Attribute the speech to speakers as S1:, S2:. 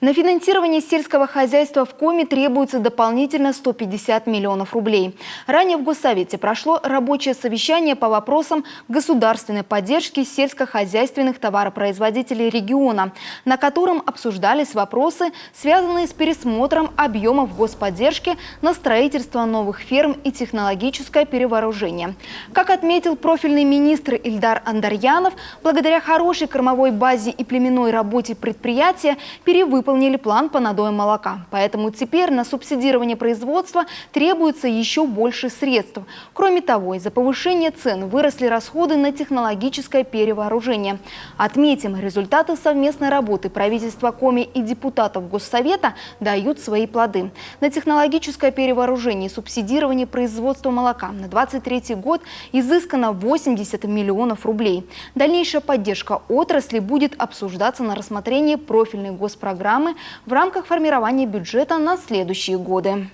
S1: На финансирование сельского хозяйства в Коми требуется дополнительно 150 миллионов рублей. Ранее в Госсовете прошло рабочее совещание по вопросам государственной поддержки сельскохозяйственных товаропроизводителей региона, на котором обсуждались вопросы, связанные с пересмотром объемов господдержки на строительство новых ферм и технологическое перевооружение. Как отметил профильный министр Ильдар Андарьянов, благодаря хорошей кормовой базе и племенной работе предприятия перевыполнили план по надою молока. Поэтому теперь на субсидирование производства требуется еще больше средств. Кроме того, из-за повышения цен выросли расходы на технологическое перевооружение. Отметим, результаты совместной работы правительства Коми и депутатов Госсовета дают свои плоды. На технологическое перевооружение и субсидирование производства молока на 2023 год изыскано 80 миллионов рублей. Дальнейшая поддержка отрасли будет обсуждаться на рассмотрении профильной госпрограммы в рамках формирования бюджета на следующие годы.